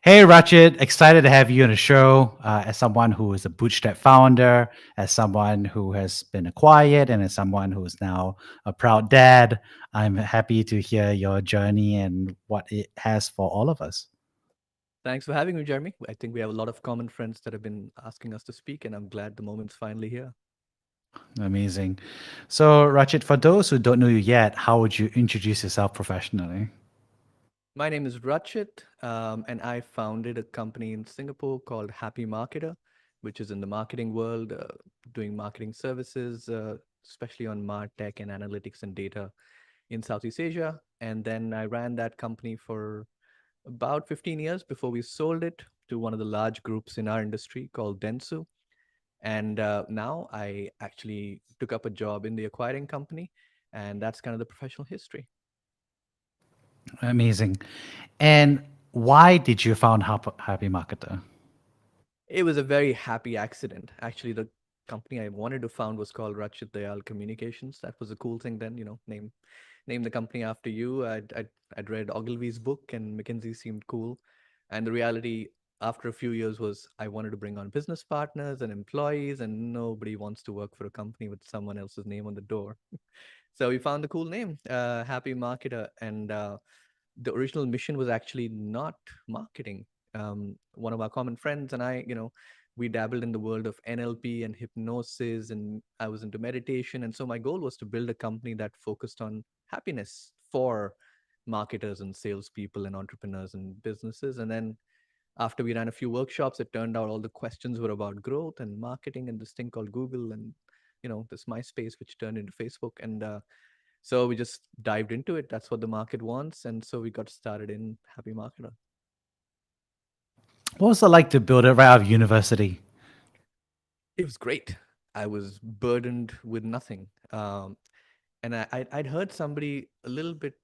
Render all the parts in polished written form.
Hey, Rachit, excited to have you on the show. As someone who is a Bootstrap founder, as someone who has been acquired, and as someone who is now a proud dad, I'm happy to hear your journey and what it has for all of us. Thanks for having me, Jeremy. I think we have a lot of common friends that have been asking us to speak, and I'm glad the moment's finally here. Amazing. So, Rachit, for those who don't know you yet, how would you introduce yourself professionally? My name is Rachit, and I founded a company in Singapore called Happy Marketer, which is in the marketing world, doing marketing services, especially on MarTech and analytics and data in Southeast Asia. And then I ran that company for about 15 years before we sold it to one of the large groups in our industry called Dentsu. And now I actually took up a job in the acquiring company, and that's kind of the professional history. Amazing. And why did you found Happy Marketer? It was a very happy accident. Actually, the company I wanted to found was called Rachit Dayal Communications. That was a cool thing then, name the company after you. I'd read Ogilvy's book, and McKinsey seemed cool. And the reality after a few years was I wanted to bring on business partners and employees, and nobody wants to work for a company with someone else's name on the door. So we found the cool name, Happy Marketer, and the original mission was actually not marketing. One of our common friends and I, we dabbled in the world of NLP and hypnosis, and I was into meditation. And so my goal was to build a company that focused on happiness for marketers and salespeople and entrepreneurs and businesses. And then after we ran a few workshops, it turned out all the questions were about growth and marketing and this thing called Google and this MySpace, which turned into Facebook. And so we just dived into it. That's what the market wants. And so we got started in Happy Marketer. What was it like to build it right out of university? It was great. I was burdened with nothing. And I'd heard somebody a little bit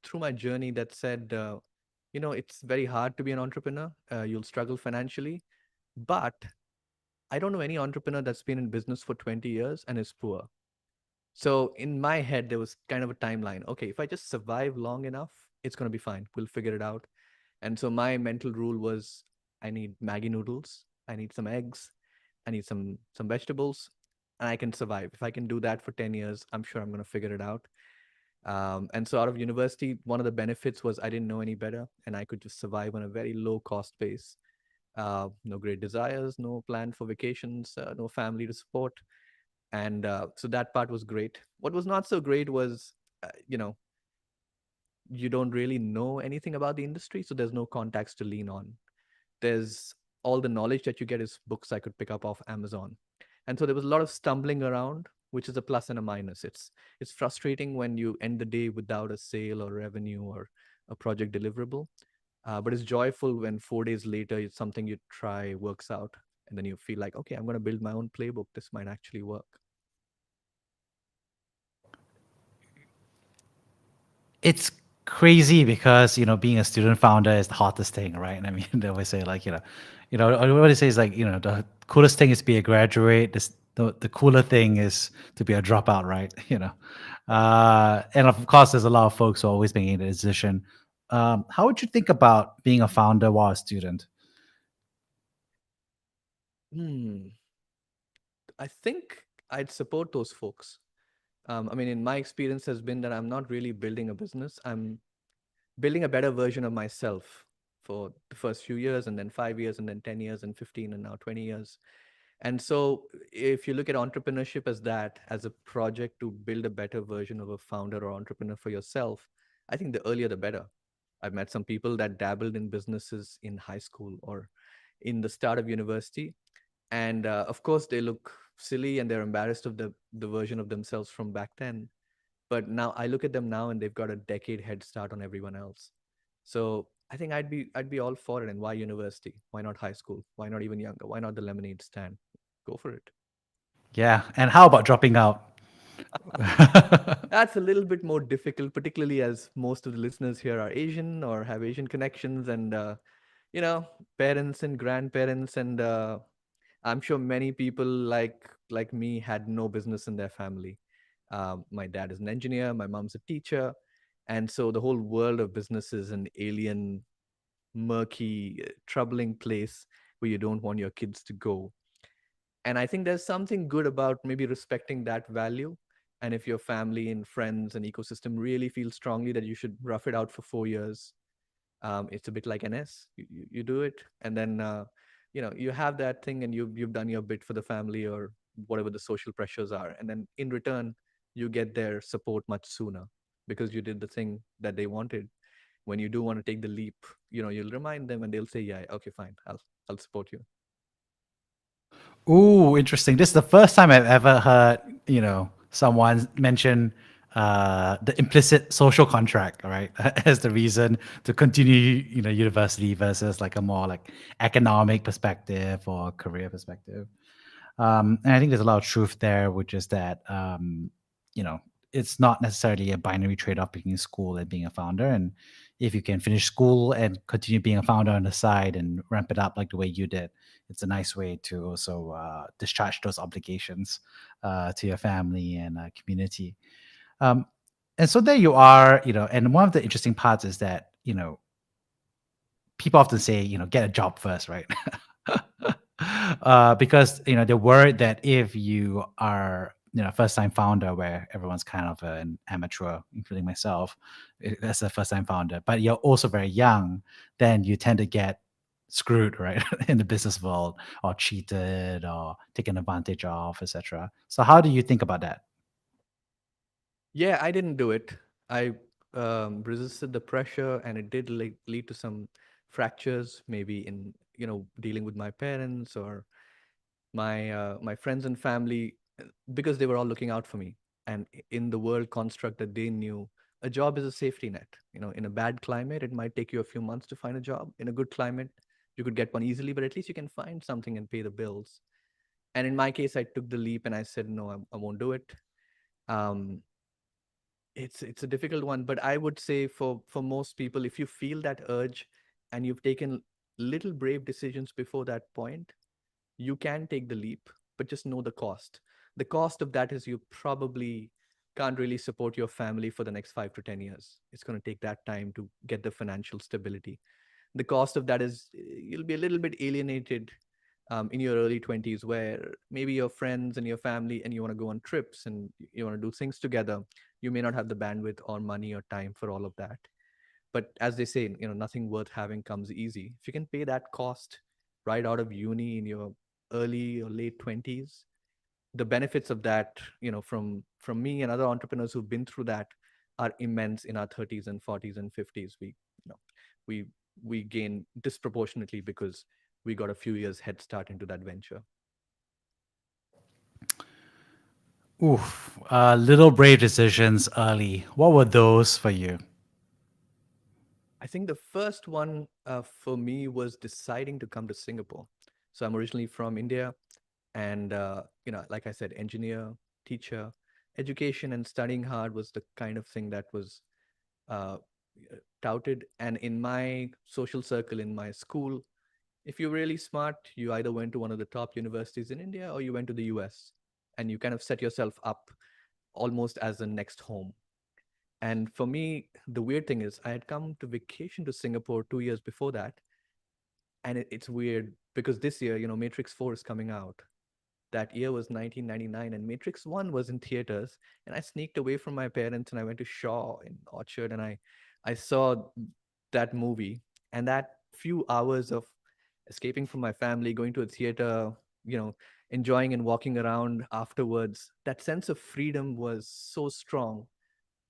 through my journey that said, it's very hard to be an entrepreneur. You'll struggle financially. But I don't know any entrepreneur that's been in business for 20 years and is poor. So in my head, there was kind of a timeline. Okay, if I just survive long enough, it's going to be fine. We'll figure it out. And so my mental rule was I need Maggie noodles, I need some eggs, I need some vegetables, and I can survive. If I can do that for 10 years, I'm sure I'm going to figure it out. And so out of university, one of the benefits was I didn't know any better and I could just survive on a very low cost base. No great desires, no plan for vacations, no family to support. And so that part was great. What was not so great was, you don't really know anything about the industry, so there's no contacts to lean on. There's all the knowledge that you get is books I could pick up off Amazon. And so there was a lot of stumbling around, which is a plus and a minus. It's frustrating when you end the day without a sale or revenue or a project deliverable. But it's joyful when 4 days later it's something you try works out and then you feel like, okay, I'm going to build my own playbook. This might actually work. It's crazy because being a student founder is the hottest thing, right? And I mean, they always say like what they say is like the coolest thing is to be a graduate. The cooler thing is to be a dropout, right? And of course, there's a lot of folks who are always making the decision. How would you think about being a founder while a student? Hmm. I think I'd support those folks. I mean, in my experience has been that I'm not really building a business. I'm building a better version of myself for the first few years and then 5 years and then 10 years and 15 and now 20 years. And so if you look at entrepreneurship as that, as a project to build a better version of a founder or entrepreneur for yourself, I think the earlier the better. I've met some people that dabbled in businesses in high school or in the start of university. And of course, they look silly and they're embarrassed of the version of themselves from back then. But now I look at them now and they've got a decade head start on everyone else. So I think I'd be all for it. And why university? Why not high school? Why not even younger? Why not the lemonade stand? Go for it. Yeah, and how about dropping out? That's a little bit more difficult, particularly as most of the listeners here are Asian or have Asian connections, and you know, parents and grandparents, and I'm sure many people like me had no business in their family. My dad is an engineer, my mom's a teacher, and so the whole world of business is an alien murky, troubling place where you don't want your kids to go. And I think there's something good about maybe respecting that value. And if your family and friends and ecosystem really feel strongly that you should rough it out for 4 years, it's a bit like NS. You do it, and then you have that thing, and you've done your bit for the family or whatever the social pressures are, and then in return you get their support much sooner because you did the thing that they wanted. When you do want to take the leap, you'll remind them, and they'll say, "Yeah, okay, fine, I'll support you." Ooh, interesting. This is the first time I've ever heard, someone mention the implicit social contract, all right, as the reason to continue, university versus like a more like economic perspective or career perspective. And I think there's a lot of truth there, which is that, you know, it's not necessarily a binary trade-off between school and being a founder. And if you can finish school and continue being a founder on the side and ramp it up like the way you did, it's a nice way to also discharge those obligations to your family and community. Um, and so there you are, and one of the interesting parts is that, people often say, get a job first, right? Because they're worried that if you are first time founder, where everyone's kind of an amateur, including myself, as a first time founder, but you're also very young, then you tend to get screwed, right, in the business world, or cheated, or taken advantage of, etc. So how do you think about that? Yeah, I didn't do it. I resisted the pressure, and it did lead to some fractures, maybe in dealing with my parents or my friends and family, because they were all looking out for me. And in the world construct that they knew, a job is a safety net. In a bad climate, it might take you a few months to find a job. In a good climate, you could get one easily, but at least you can find something and pay the bills. And in my case, I took the leap and I said, no, I won't do it. Um, it's a difficult one, but I would say for most people, if you feel that urge and you've taken little brave decisions before that point, you can take the leap, but just know the cost. The cost of that is you probably can't really support your family for the next 5 to 10 years. It's going to take that time to get the financial stability. The cost of that is you'll be a little bit alienated in your early 20s, where maybe your friends and your family and you want to go on trips and you want to do things together. You may not have the bandwidth or money or time for all of that. But as they say, nothing worth having comes easy. If you can pay that cost right out of uni in your early or late 20s, the benefits of that, from me and other entrepreneurs who've been through that, are immense in our 30s and 40s and 50s. We we gain disproportionately because we got a few years head start into that venture. Oof, little brave decisions early. What were those for you? I think the first one for me was deciding to come to Singapore. So I'm originally from India, and like I said, engineer, teacher, education, and studying hard was the kind of thing that was uh, touted. And in my social circle, in my school, if you're really smart, you either went to one of the top universities in India or you went to the US, and you kind of set yourself up almost as a next home. And for me, the weird thing is, I had come to vacation to Singapore 2 years before that. And it's weird because this year, Matrix 4 is coming out. That year was 1999, and Matrix 1 was in theaters. And I sneaked away from my parents and I went to Shaw in Orchard, and I saw that movie. And that few hours of escaping from my family, going to a theater, you know, enjoying and walking around afterwards, that sense of freedom was so strong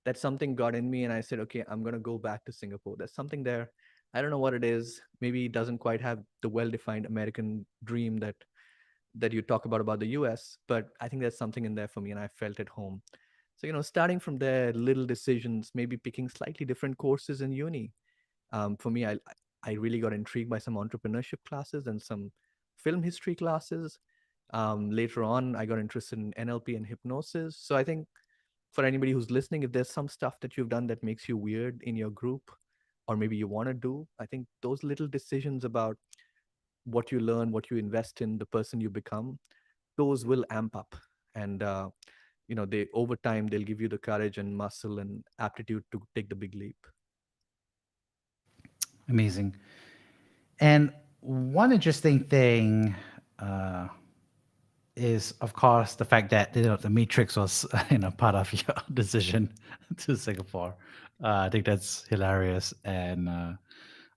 that something got in me, and I said, okay, I'm going to go back to Singapore. There's something there. I don't know what it is. Maybe it doesn't quite have the well-defined American dream that you talk about the US, but I think there's something in there for me, and I felt at home. So, starting from there, little decisions, maybe picking slightly different courses in uni. For me, I really got intrigued by some entrepreneurship classes and some film history classes. Later on, I got interested in NLP and hypnosis. So I think for anybody who's listening, if there's some stuff that you've done that makes you weird in your group, or maybe you want to do, I think those little decisions about what you learn, what you invest in, the person you become, those will amp up. And they over time they'll give you the courage and muscle and aptitude to take the big leap. Amazing. And one interesting thing uh, is, of course, the fact that the Matrix was part of your decision to Singapore. I think that's hilarious, and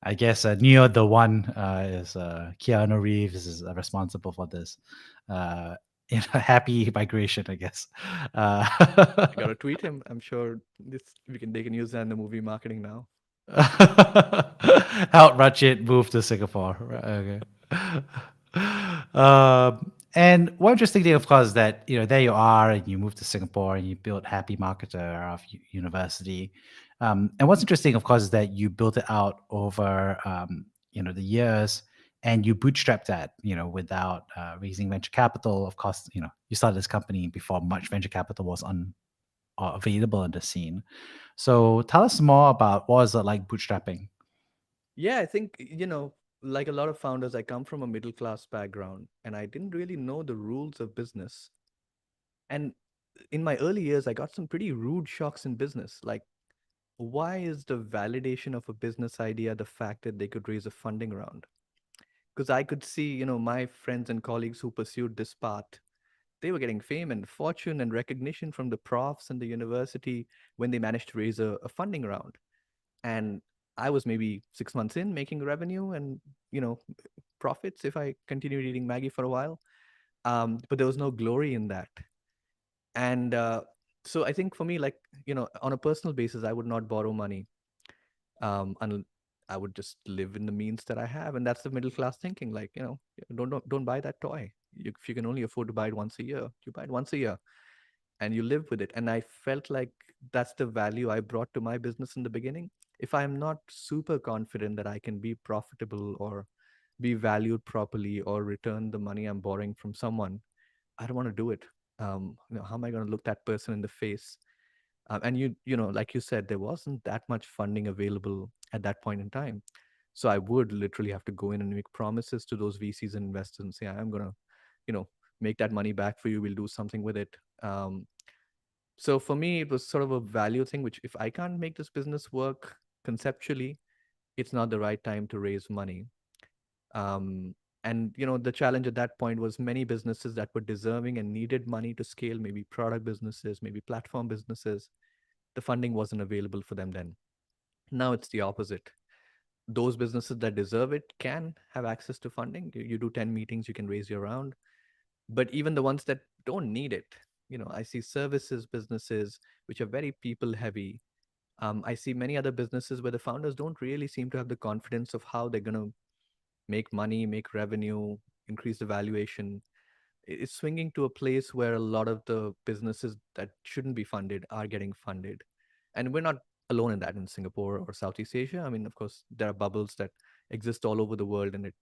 I guess Neo the One is Keanu Reeves is responsible for this. Uh, happy migration, I guess. I gotta tweet him. I'm sure this we can they can use that in the movie marketing now. Help Rachit move to Singapore. Right, okay. And one interesting thing, of course, is that there you are, and you move to Singapore, and you build Happy Marketer of university. And what's interesting, of course, is that you built it out over the years, and you bootstrapped that, without raising venture capital. Of course, you started this company before much venture capital was available in the scene. So tell us more about what is it like bootstrapping. Yeah, I think, like a lot of founders, I come from a middle class background and I didn't really know the rules of business. And in my early years, I got some pretty rude shocks in business. Like, why is the validation of a business idea the fact that they could raise a funding round? Because I could see, my friends and colleagues who pursued this path, they were getting fame and fortune and recognition from the profs and the university when they managed to raise a funding round. And I was maybe 6 months in making revenue and, you know, profits if I continued eating Maggie for a while. But there was no glory in that. And so I think for me, like, on a personal basis, I would not borrow money. And I would just live in the means that I have. And that's the middle class thinking. Like, don't buy that toy. If you can only afford to buy it once a year, you buy it once a year and you live with it. And I felt like that's the value I brought to my business in the beginning. If I'm not super confident that I can be profitable or be valued properly or return the money I'm borrowing from someone, I don't want to do it. How am I going to look that person in the face? And like you said, there wasn't that much funding available at that point in time. So I would literally have to go in and make promises to those VCs and investors and say, I'm going to, you know, make that money back for you. We'll do something with it. So for me, it was sort of a value thing, which if I can't make this business work conceptually, it's not the right time to raise money. Um, and the challenge at that point was many businesses that were deserving and needed money to scale, maybe product businesses, maybe platform businesses, the funding wasn't available for them then. Now it's the opposite. Those businesses that deserve it can have access to funding. You do 10 meetings, you can raise your round. But even the ones that don't need it, I see services businesses which are very people heavy. I see many other businesses where the founders don't really seem to have the confidence of how they're going to make money, make revenue, increase the valuation. It's swinging to a place where a lot of the businesses that shouldn't be funded are getting funded. And we're not alone in that in Singapore or Southeast Asia. I mean, of course, there are bubbles that exist all over the world and it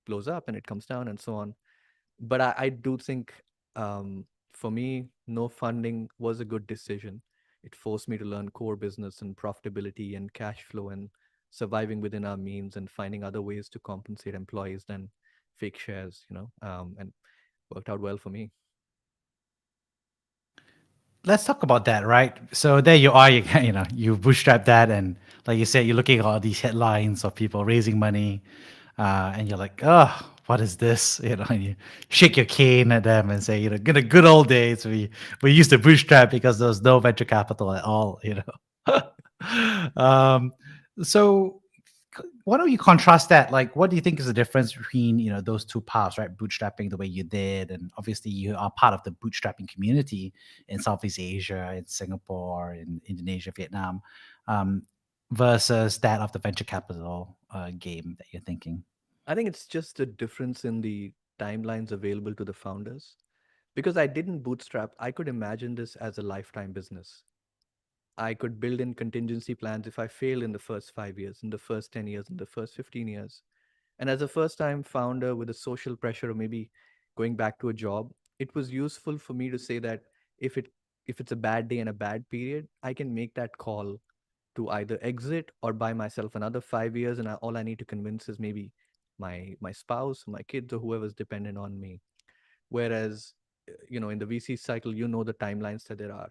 blows up and it comes down and so on. But I do think for me, no funding was a good decision. It forced me to learn core business and profitability and cash flow and surviving within our means and finding other ways to compensate employees than fake shares, and worked out well for me. Let's talk about that, right? So there you are, you bootstrap that, and like you said, you're looking at all these headlines of people raising money, and you're like, oh, what is this? And you shake your cane at them and say, in the good old days, we used to bootstrap because there was no venture capital at all. um, so why don't you contrast that? Like, what do you think is the difference between those two paths, right? Bootstrapping the way you did, and obviously you are part of the bootstrapping community in Southeast Asia, in Singapore, in Indonesia, Vietnam, um, versus that of the venture capital game that you're thinking. I think it's just a difference in the timelines available to the founders. Because I didn't bootstrap, I could imagine this as a lifetime business. I could build in contingency plans if I fail in the first 5 years, in the first 10 years, in the first 15 years. And as a first time founder with a social pressure or maybe going back to a job, it was useful for me to say that if it if it's a bad day and a bad period, I can make that call to either exit or buy myself another 5 years. And all I need to convince is maybe my spouse, my kids, or whoever's dependent on me. Whereas, in the VC cycle, the timelines that there are.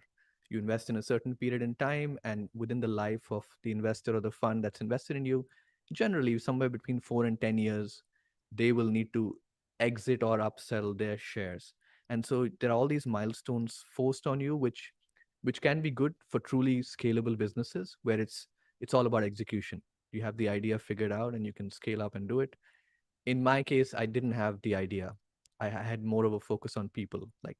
You invest in a certain period in time, and within the life of the investor or the fund that's invested in you, generally somewhere between 4 and 10 years, they will need to exit or upsell their shares. And so there are all these milestones forced on you, which can be good for truly scalable businesses where it's all about execution. You have the idea figured out and you can scale up and do it. In my case, I didn't have the idea. I had more of a focus on people. Like,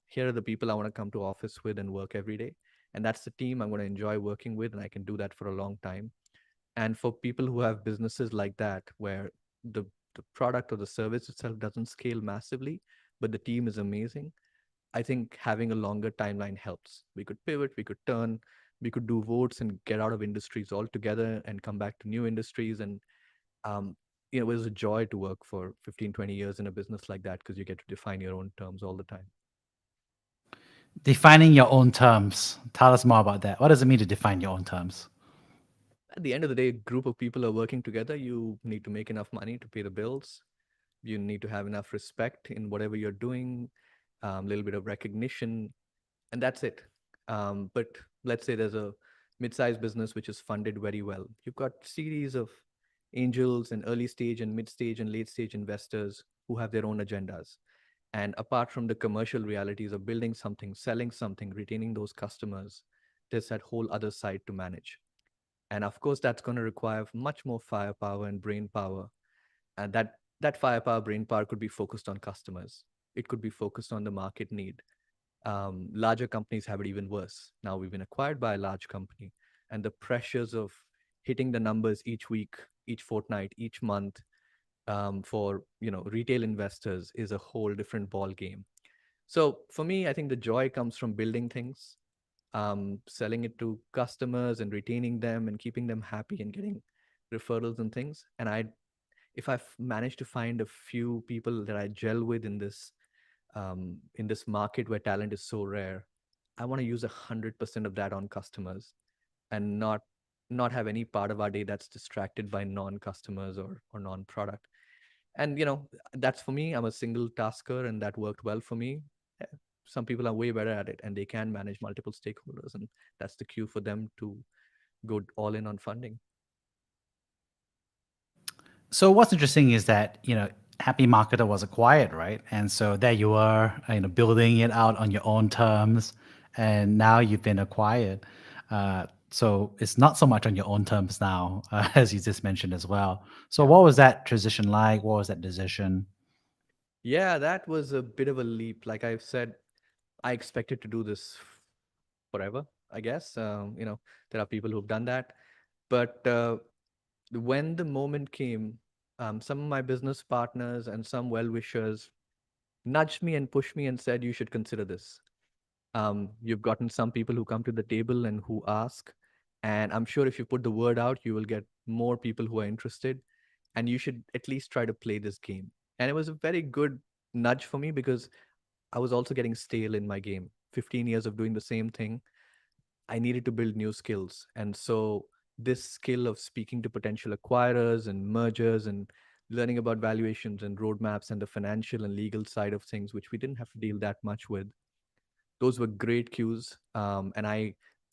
here are the people I want to come to office with and work every day. And that's the team I'm going to enjoy working with, and I can do that for a long time. And for people who have businesses like that, where the, the product or the service itself doesn't scale massively, but the team is amazing, I think having a longer timeline helps. We could pivot, we could turn, we could do votes and get out of industries altogether and come back to new industries. And um, it was a joy to work for 15, 20 years in a business like that because you get to define your own terms all the time. Defining your own terms. Tell us more about that. What does it mean to define your own terms? At the end of the day, a group of people are working together. You need to make enough money to pay the bills. You need to have enough respect in whatever you're doing, a little bit of recognition, and that's it. But let's say there's a mid-sized business which is funded very well. You've got series of angels and early stage and mid-stage and late-stage investors who have their own agendas. And apart from the commercial realities of building something, selling something, retaining those customers, there's that whole other side to manage. And of course, that's going to require much more firepower and brain power. And that firepower, brain power could be focused on customers. It could be focused on the market need. Larger companies have it even worse. Now we've been acquired by a large company, and the pressures of hitting the numbers each week, each fortnight, each month, for retail investors is a whole different ball game. So for me, I think the joy comes from building things, selling it to customers and retaining them and keeping them happy and getting referrals and things. And if I've managed to find a few people that I gel with in this market where talent is so rare, I want to use 100% of that on customers and not have any part of our day that's distracted by non-customers or non-product. And that's for me. I'm a single tasker, and that worked well for me. Eh, Some people are way better at it, and they can manage multiple stakeholders, and that's the cue for them to go all in on funding. So what's interesting is that, Happy Marketer was acquired, right? And so there you are, building it out on your own terms, and now you've been acquired. So it's not so much on your own terms now, as you just mentioned as well. So Yeah. what was that transition like? What was that decision? Yeah, that was a bit of a leap. Like I've said, I expected to do this forever, I guess. There are people who've done that. But when the moment came, some of my business partners and some well wishers nudged me and pushed me and said, you should consider this. You've gotten some people who come to the table and who ask. And I'm sure if you put the word out, you will get more people who are interested. And you should at least try to play this game. And it was a very good nudge for me because I was also getting stale in my game. 15 years of doing the same thing. I needed to build new skills. And so this skill of speaking to potential acquirers and mergers and learning about valuations and roadmaps and the financial and legal side of things, which we didn't have to deal that much with, those were great cues. And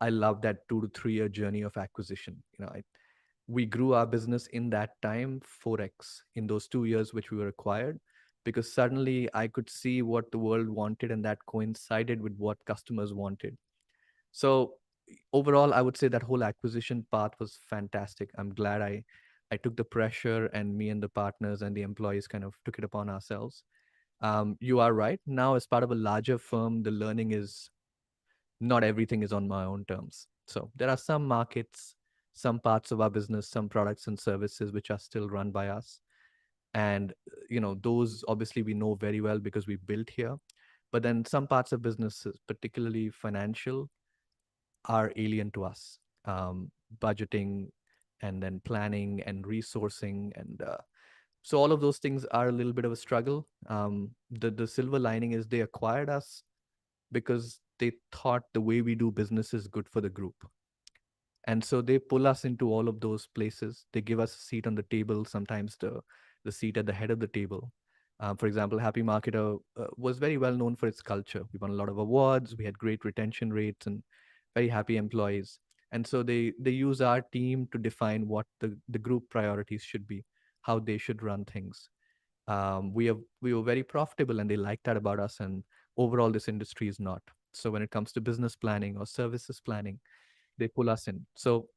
I love that 2 to 3 year journey of acquisition. We grew our business in that time 4x in those 2 years which we were acquired, because suddenly I could see what the world wanted, and that coincided with what customers wanted. So overall, I would say that whole acquisition path was fantastic. I'm glad I took the pressure, and me and the partners and the employees kind of took it upon ourselves. You are right. Now, as part of a larger firm, the learning is not everything is on my own terms. So there are some markets, some parts of our business, some products and services which are still run by us. And those obviously we know very well because we built here. But then some parts of businesses, particularly financial, are alien to us. Budgeting and then planning and resourcing, and so all of those things are a little bit of a struggle. The silver lining is they acquired us because they thought the way we do business is good for the group. And so they pull us into all of those places. They give us a seat on the table, sometimes the seat at the head of the table. For example, Happy Marketer was very well known for its culture. We won a lot of awards. We had great retention rates and very happy employees. And so they use our team to define what the group priorities should be, how they should run things. We were very profitable, and they like that about us. And overall, this industry is not. So when it comes to business planning or services planning, they pull us in. So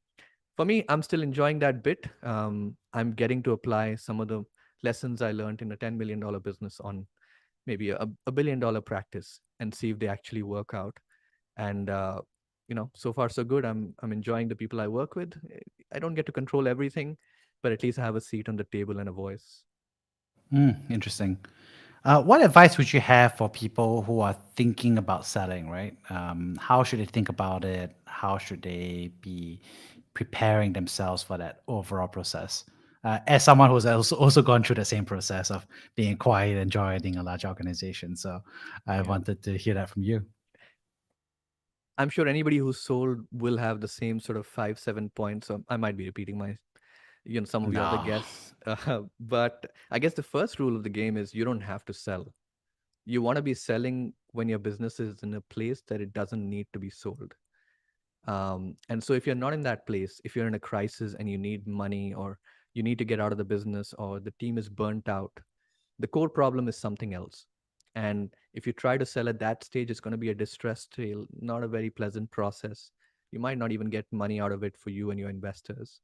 for me, I'm still enjoying that bit. I'm getting to apply some of the lessons I learned in a $10 million business on maybe a $1 billion practice, and see if they actually work out. And so far so good. I'm enjoying the people I work with. I don't get to control everything, but at least I have a seat on the table and a voice. Interesting. What advice would you have for people who are thinking about selling, right? How should they think about it? How should they be preparing themselves for that overall process? As someone who's also gone through the same process of being quiet and joining a large organization. So I Yeah. wanted to hear that from you. I'm sure anybody who's sold will have the same sort of 5, 7 points. So I might be repeating some of your other No. guests. But I guess the first rule of the game is you don't have to sell. You want to be selling when your business is in a place that it doesn't need to be sold. And so if you're not in that place, if you're in a crisis and you need money, or you need to get out of the business, or the team is burnt out, the core problem is something else. And if you try to sell at that stage, it's going to be a distress sale, not a very pleasant process. You might not even get money out of it for you and your investors.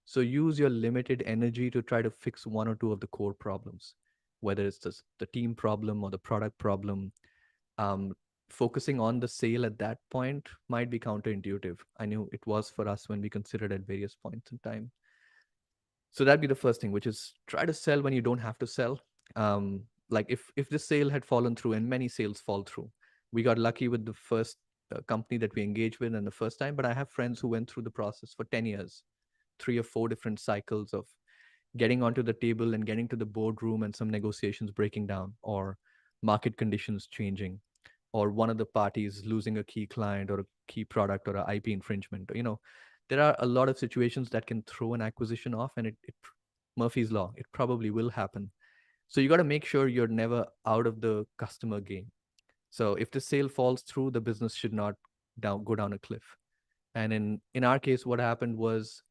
So use your limited energy to try to fix one or two of the core problems, whether it's the team problem or the product problem. um, Focusing on the sale at that point might be counterintuitive. I knew it was for us when we considered at various points in time. So that'd be the first thing, which is try to sell when you don't have to sell. Like if this sale had fallen through, and many sales fall through, we got lucky with the first company that we engaged with and the first time. But I have friends who went through the process for 10 years, 3 or 4 different cycles of getting onto the table and getting to the boardroom, and some negotiations breaking down, or market conditions changing, or one of the parties losing a key client or a key product or a IP infringement. There are a lot of situations that can throw an acquisition off, and it Murphy's law, it probably will happen. So you got to make sure you're never out of the customer game. So if the sale falls through, the business should not go down a cliff. And in our case, what happened was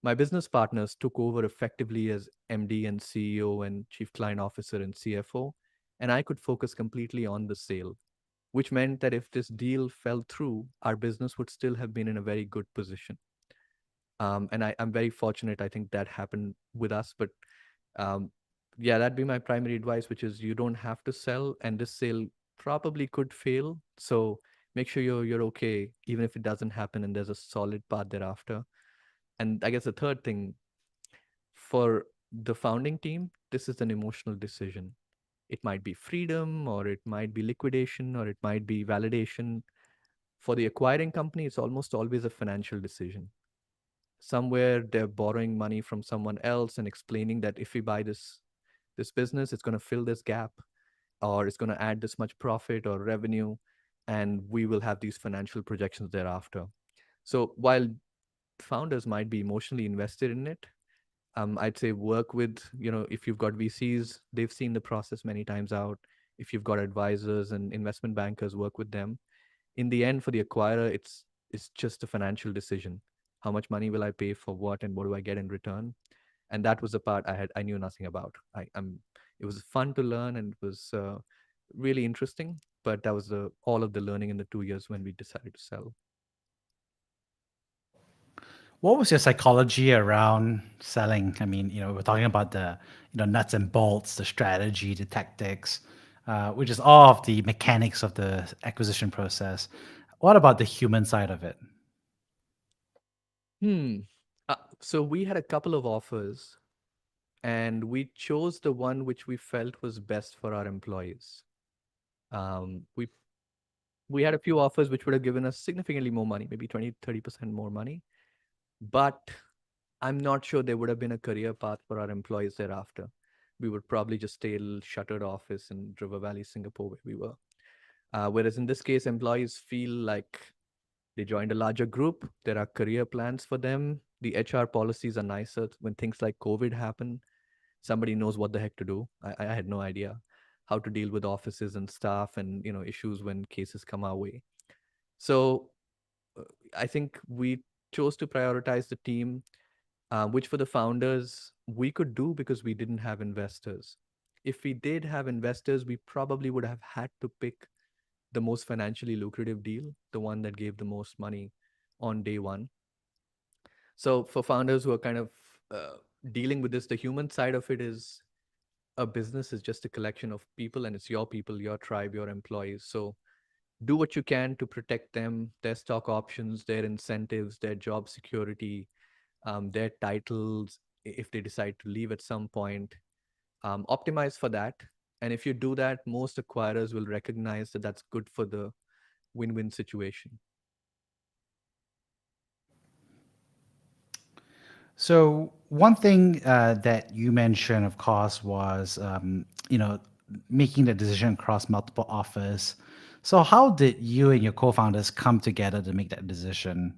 my business partners took over effectively as MD and CEO and chief client officer and CFO, and I could focus completely on the sale, which meant that if this deal fell through, our business would still have been in a very good position. And I'm very fortunate. I think that happened with us. But um, yeah, that'd be my primary advice, which is you don't have to sell, and this sale probably could fail. So make sure you're okay, even if it doesn't happen, and there's a solid path thereafter. And I guess the third thing, for the founding team, this is an emotional decision. It might be freedom, or it might be liquidation, or it might be validation. For the acquiring company, it's almost always a financial decision. Somewhere they're borrowing money from someone else and explaining that if we buy this business, it's going to fill this gap, or it's going to add this much profit or revenue, and we will have these financial projections thereafter. So while founders might be emotionally invested in it, I'd say work with, if you've got VCs, they've seen the process many times out. If you've got advisors and investment bankers, work with them. In the end, for the acquirer, it's just a financial decision. How much money will I pay for what, and what do I get in return? And that was the part I knew nothing about. It was fun to learn, and it was really interesting. But that was all of the learning in the 2 years when we decided to sell. What was your psychology around selling? I mean, we're talking about the, nuts and bolts, the strategy, the tactics, which is all of the mechanics of the acquisition process. What about the human side of it? Hmm. So we had a couple of offers, and we chose the one which we felt was best for our employees. Um, we we had a few offers which would have given us significantly more money, maybe 20, 30% more money. But I'm not sure there would have been a career path for our employees thereafter. We would probably just stay a little shuttered office in River Valley, Singapore, where we were. Whereas in this case, employees feel like they joined a larger group. There are career plans for them. The HR policies are nicer. When things like COVID happen, somebody knows what the heck to do. I had no idea how to deal with offices and staff, and issues when cases come our way. So uh, I think we chose to prioritize the team, which for the founders we could do because we didn't have investors. If we did have investors, we probably would have had to pick the most financially lucrative deal, the one that gave the most money on day one. So for founders who are kind of uh, dealing with this, the human side of it is a business is just a collection of people, and it's your people, your tribe, your employees. So do what you can to protect them, their stock options, their incentives, their job security, their titles, if they decide to leave at some point. Optimize for that. And if you do that, most acquirers will recognize that that's good for the win-win situation. So one thing that you mentioned, of course, was making the decision across multiple offers. So how did you and your co-founders come together to make that decision?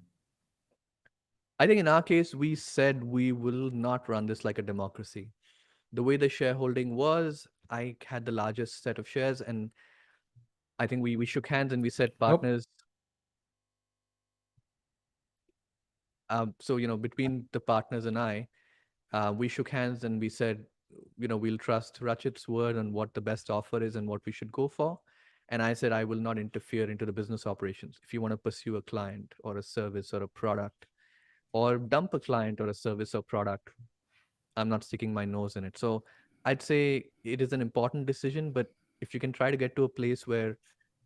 I think in our case, we said we will not run this like a democracy. The way the shareholding was, I had the largest set of shares, and I think we shook hands and we said, Oh, partners. So between the partners and I, we shook hands and we said, we'll trust Rachit's word on what the best offer is and what we should go for. And I said, I will not interfere into the business operations. If you want to pursue a client or a service or a product, or dump a client or a service or product, I'm not sticking my nose in it. So I'd say it is an important decision, but if you can try to get to a place where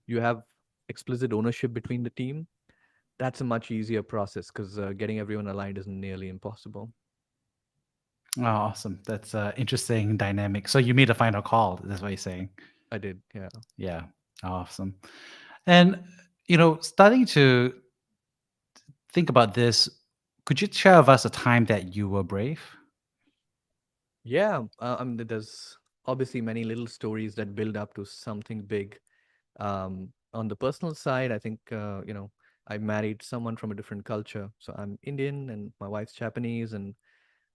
you have explicit ownership between the team, that's a much easier process because getting everyone aligned is nearly impossible. oh, awesome. That's interesting dynamic. So you made a final call. That's what you're saying. I did, yeah. Yeah, awesome. And starting to think about this, could you share with us a time that you were brave? Yeah, there's obviously many little stories that build up to something big. On the personal side, I think, I married someone from a different culture. So I'm Indian and my wife's Japanese, and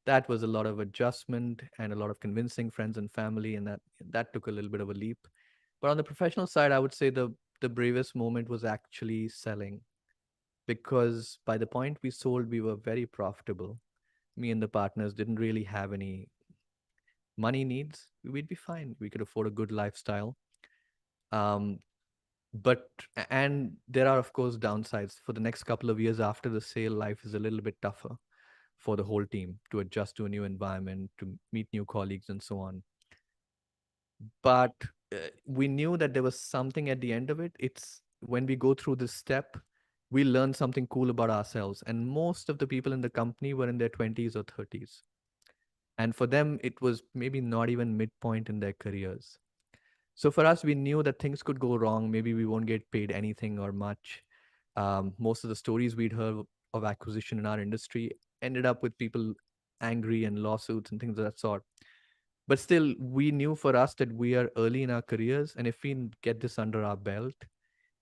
that was a lot of adjustment and a lot of convincing friends and family, and that took a little bit of a leap. But on the professional side, I would say the bravest moment was actually selling, because by the point we sold, we were very profitable. Me and the partners didn't really have any money needs. We'd be fine. We could afford a good lifestyle. Um, but and there are of course downsides. For the next couple of years after the sale, life is a little bit tougher for the whole team to adjust to a new environment, to meet new colleagues, and so on. But we knew that there was something at the end of it. It's when we go through this step, we learn something cool about ourselves. And most of the people in the company were in their 20s or 30s. And for them, it was maybe not even midpoint in their careers. So for us, we knew that things could go wrong. Maybe we won't get paid anything or much. Most of the stories we'd heard of acquisition in our industry ended up with people angry and lawsuits and things of that sort. But still, we knew for us that we are early in our careers, and if we get this under our belt,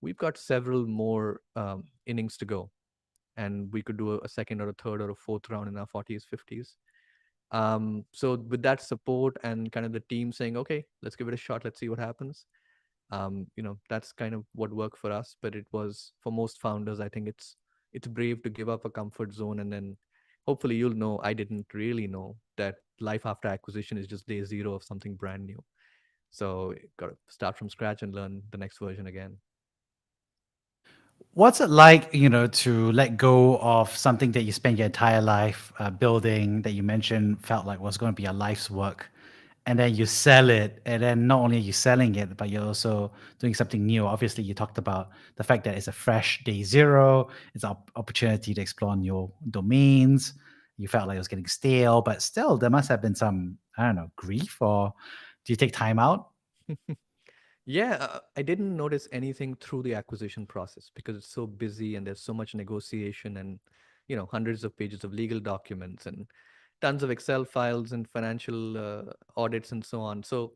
we've got several more innings to go, and we could do a second or a third or a fourth round in our 40s, 50s. So with that support and kind of the team saying, okay, let's give it a shot, let's see what happens. That's kind of what worked for us. But it was for most founders, I think it's brave to give up a comfort zone, and then hopefully you'll know I didn't really know that life after acquisition is just day zero of something brand new. So got to start from scratch and learn the next version again. What's it like, to let go of something that you spent your entire life building that you mentioned felt like was going to be a life's work, and then you sell it, and then not only are you selling it, but you're also doing something new. Obviously, you talked about the fact that it's a fresh day zero, it's an opportunity to explore new domains. You felt like it was getting stale, but still, there must have been some, I don't know, grief, or do you take time out? Yeah, I didn't notice anything through the acquisition process because it's so busy and there's so much negotiation and hundreds of pages of legal documents and tons of Excel files and financial audits and so on. So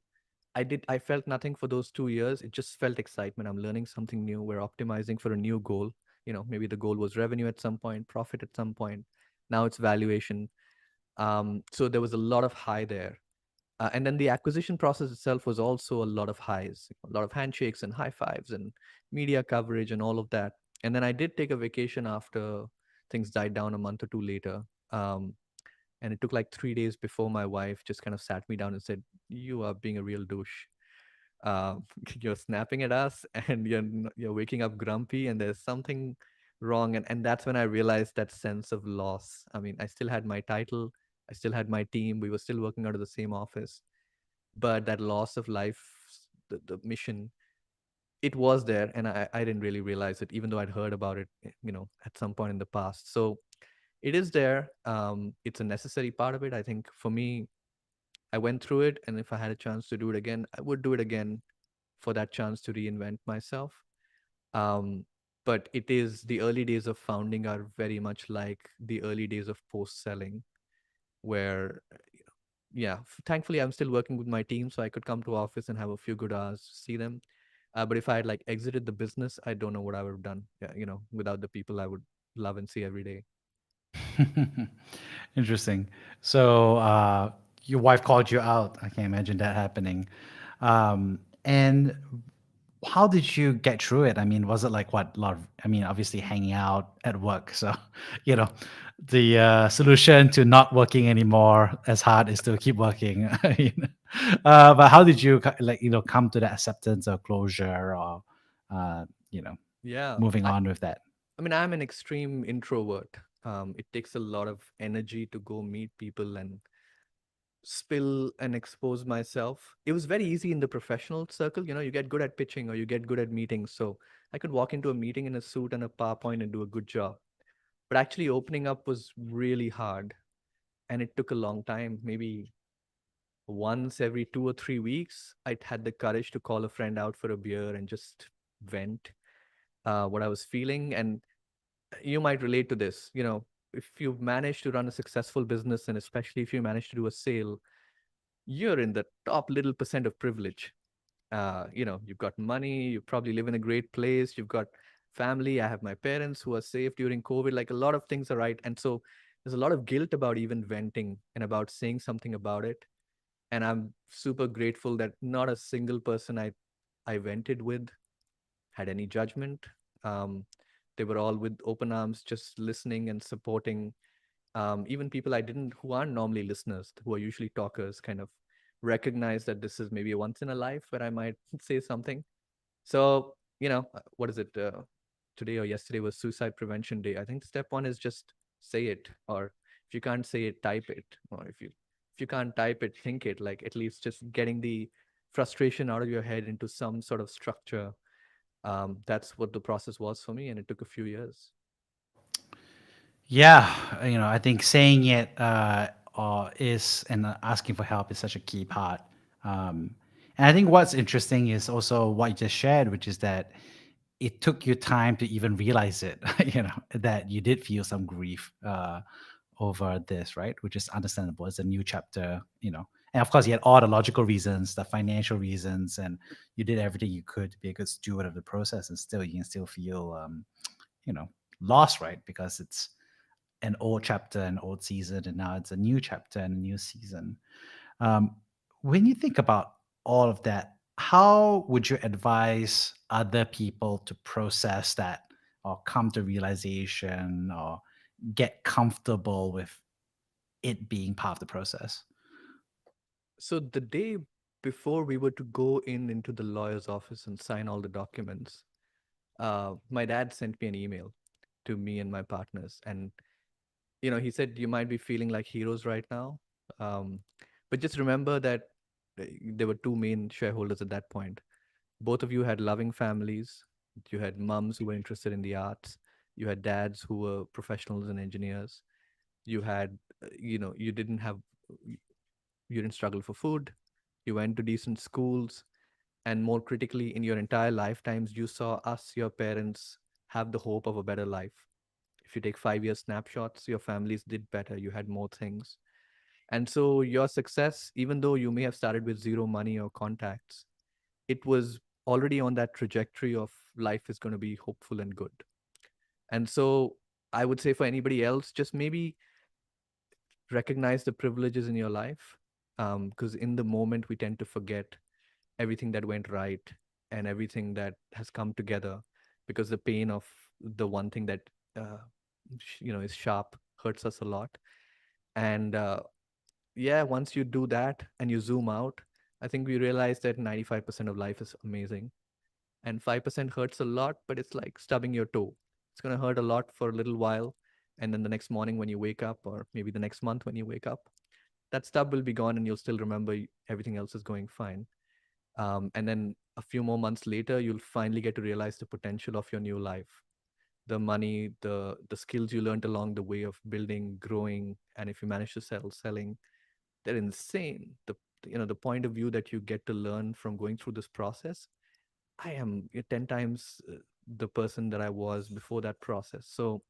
I felt nothing for those 2 years. It just felt excitement. I'm learning something new. We're optimizing for a new goal. Maybe the goal was revenue at some point, profit at some point. Now it's valuation. So there was a lot of high there. And then the acquisition process itself was also a lot of highs, a lot of handshakes and high fives and media coverage and all of that. And then I did take a vacation after things died down a month or two later. Um, and it took like 3 days before my wife just kind of sat me down and said, "You are being a real douche. Um, you're snapping at us, and you're waking up grumpy, and there's something wrong." And that's when I realized that sense of loss. I mean, I still had my title, I still had my team, we were still working out of the same office, but that loss of life, the mission, it was there, and I didn't really realize it, even though I'd heard about it, at some point in the past. So it is there. It's a necessary part of it. I think for me, I went through it, and if I had a chance to do it again, I would do it again for that chance to reinvent myself. Um, but it is the early days of founding are very much like the early days of post selling, where yeah, thankfully I'm still working with my team, so I could come to office and have a few good hours to see them. But if I had like exited the business, I don't know what I would have done. Yeah, without the people I would love and see every day. Interesting. So your wife called you out. I can imagine that happening. And how did you get through it? I mean, was it like what? A lot of, I mean, obviously hanging out at work. So, you know, the solution to not working anymore as hard is to keep working. You know? But how did you come to that acceptance or closure or, uh, you know, Yeah, moving on with that? I mean, I'm an extreme introvert. It takes a lot of energy to go meet people and spill and expose myself. It was very easy in the professional circle. You get good at pitching or you get good at meetings. So I could walk into a meeting in a suit and a PowerPoint and do a good job. But actually opening up was really hard. And it took a long time. Maybe once every 2 or 3 weeks, I had the courage to call a friend out for a beer and just vent what I was feeling. And you might relate to this. If you've managed to run a successful business, and especially if you manage to do a sale, you're in the top little percent of privilege. You've got money, you probably live in a great place, you've got family. I have my parents who are safe during COVID. Like, a lot of things are right. And so there's a lot of guilt about even venting and about saying something about it. And I'm super grateful that not a single person I vented with had any judgment. Um, they were all with open arms, just listening and supporting. Even people I didn't, who aren't normally listeners, who are usually talkers, kind of recognize that this is maybe a once in a life where I might say something. So, what is it? Today or yesterday was Suicide Prevention Day. I think step one is just say it, or if you can't say it, type it, or if you can't type it, think it. Like, at least just getting the frustration out of your head into some sort of structure. That's what the process was for me, and it took a few years. Yeah, I think saying it is and asking for help is such a key part. And I think what's interesting is also what you just shared, which is that it took you time to even realize it. That you did feel some grief over this, right? Which is understandable. It's a new chapter. And of course, you had all the logical reasons, the financial reasons, and you did everything you could to be a good steward of the process, and still you can still feel, you know, lost, right? Because it's an old chapter, an old season, and now it's a new chapter and a new season. Um, when you think about all of that, how would you advise other people to process that or come to realization or get comfortable with it being part of the process? So the day before we were to go into the lawyer's office and sign all the documents, my dad sent me an email to me and my partners, and he said, "You might be feeling like heroes right now, um, but just remember that there were two main shareholders at that point. Both of you had loving families. You had moms who were interested in the arts. You had dads who were professionals and engineers. You had, you didn't have, you didn't struggle for food. You went to decent schools, and more critically, in your entire lifetimes, you saw us, your parents, have the hope of a better life. If you take 5 year snapshots, your families did better, you had more things. And so your success, even though you may have started with zero money or contacts, it was already on that trajectory of life is going to be hopeful and good. And so I would say for anybody else, just maybe recognize the privileges in your life. Because in the moment, we tend to forget everything that went right and everything that has come together, because the pain of the one thing that uh, is sharp, hurts us a lot. And yeah, once you do that and you zoom out, I think we realize that 95% of life is amazing, and 5% hurts a lot, but it's like stubbing your toe. It's going to hurt a lot for a little while, and then the next morning when you wake up, or maybe the next month when you wake up, that stub will be gone and you'll still remember everything else is going fine. And then a few more months later, you'll finally get to realize the potential of your new life, the money, the skills you learned along the way of building, growing, and if you manage to selling, they're insane. The point of view that you get to learn from going through this process, I am 10 times the person that I was before that process. So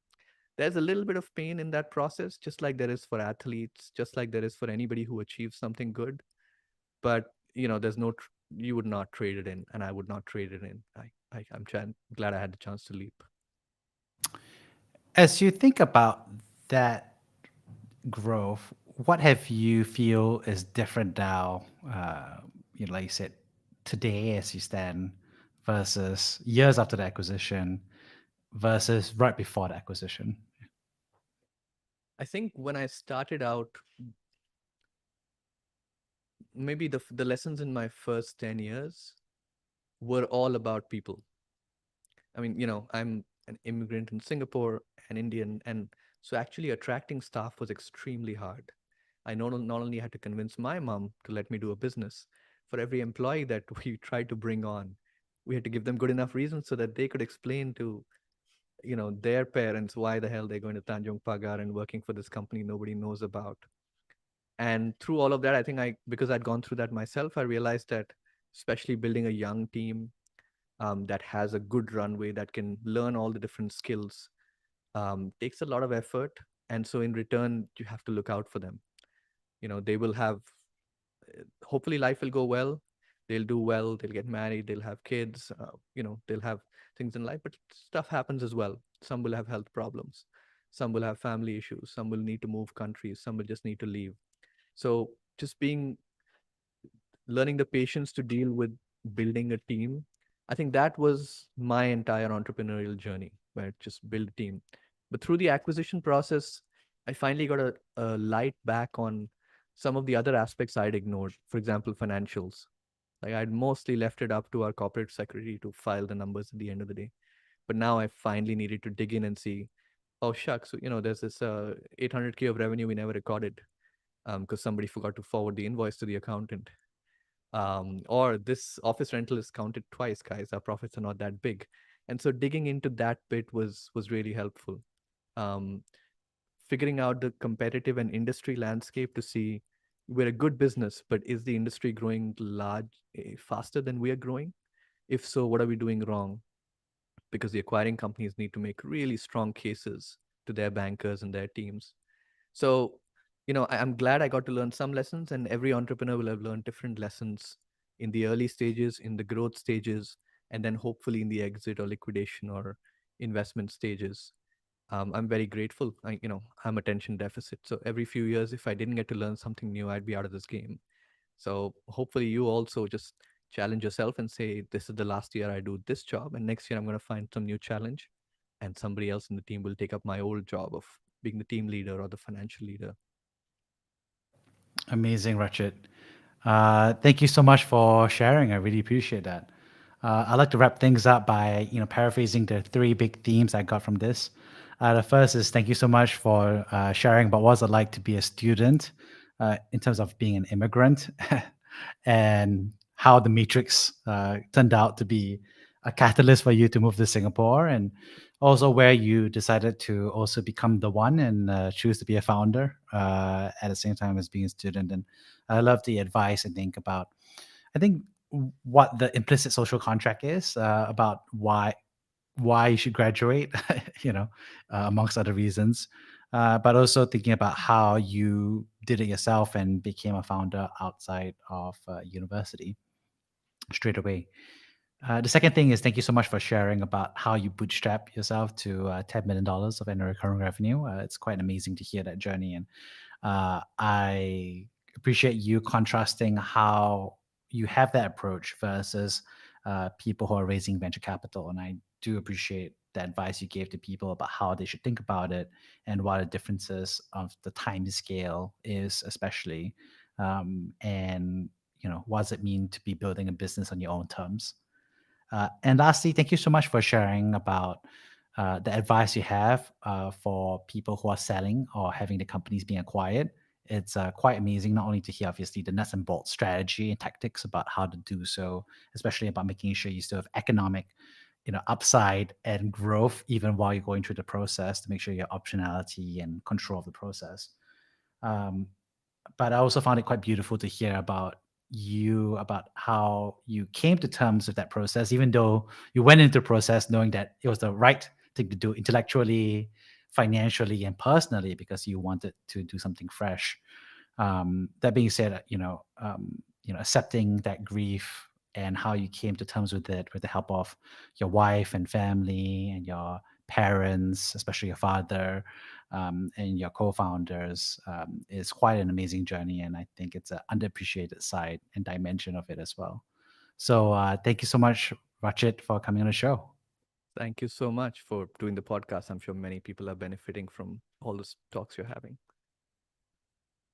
there's a little bit of pain in that process, just like there is for athletes, just like there is for anybody who achieves something good. But there's no you would not trade it in, and I would not trade it in. I'm glad I had the chance to leap. As you think about that growth, what have you feel is different now? Like you said, today as you stand versus years after the acquisition versus right before the acquisition. I think when I started out, maybe the lessons in my first 10 years were all about people. I mean, I'm an immigrant in Singapore, an Indian, and so actually attracting staff was extremely hard. I not only had to convince my mom to let me do a business, for every employee that we tried to bring on, we had to give them good enough reasons so that they could explain to, their parents why the hell they're going to Tanjung Pagar and working for this company nobody knows about. And through all of that, I think because I'd gone through that myself, I realized that especially building a young team that has a good runway, that can learn all the different skills, takes a lot of effort. And so in return, you have to look out for them. They will have, hopefully life will go well. They'll do well, they'll get married, they'll have kids, they'll have things in life, but stuff happens as well. Some will have health problems. Some will have family issues. Some will need to move countries. Some will just need to leave. So just learning the patience to deal with building a team. I think that was my entire entrepreneurial journey, where just build a team. But through the acquisition process, I finally got a light back on some of the other aspects I'd ignored. For example, financials. Like I'd mostly left it up to our corporate secretary to file the numbers at the end of the day. But now I finally needed to dig in and see, oh shucks, there's this 800K of revenue we never recorded because somebody forgot to forward the invoice to the accountant, or this office rental is counted twice, guys, our profits are not that big. And so digging into that bit was really helpful. um, Figuring out the competitive and industry landscape to see, we're a good business, but is the industry growing faster than we are growing? If so, what are we doing wrong? Because the acquiring companies need to make really strong cases to their bankers and their teams. So, I'm glad I got to learn some lessons, and every entrepreneur will have learned different lessons in the early stages, in the growth stages, and then hopefully in the exit or liquidation or investment stages. I'm very grateful. I'm attention deficit. So every few years, if I didn't get to learn something new, I'd be out of this game. So hopefully you also just challenge yourself and say, this is the last year I do this job, and next year I'm going to find some new challenge, and somebody else in the team will take up my old job of being the team leader or the financial leader. Amazing, Rachit. Thank you so much for sharing. I really appreciate that. I'd like to wrap things up by paraphrasing the three big themes I got from this. The first is thank you so much for sharing about what's it like to be a student in terms of being an immigrant and how the matrix turned out to be a catalyst for you to move to Singapore, and also where you decided to also become the one and choose to be a founder at the same time as being a student. And I love the advice and think about, I think, what the implicit social contract is about why you should graduate, amongst other reasons, but also thinking about how you did it yourself and became a founder outside of university straight away. The second thing is thank you so much for sharing about how you bootstrap yourself to $10 million of annual recurring revenue. It's quite amazing to hear that journey, and I appreciate you contrasting how you have that approach versus people who are raising venture capital, and I do appreciate the advice you gave to people about how they should think about it and what the differences of the time scale is, especially, and what does it mean to be building a business on your own terms. And lastly, thank you so much for sharing about the advice you have for people who are selling or having the companies being acquired. It's quite amazing not only to hear, obviously, the nuts and bolts strategy and tactics about how to do so, especially about making sure you still have economic, upside and growth even while you're going through the process to make sure you have optionality and control of the process. Um, but I also found it quite beautiful to hear about how you came to terms with that process, even though you went into the process knowing that it was the right thing to do intellectually, financially, and personally because you wanted to do something fresh. That being said, accepting that grief and how you came to terms with it with the help of your wife and family and your parents, especially your father, and your co-founders, is quite an amazing journey, and I think it's an underappreciated side and dimension of it as well. So thank you so much, Rachit, for coming on the show. Thank you so much for doing the podcast. I'm sure many people are benefiting from all the talks you're having.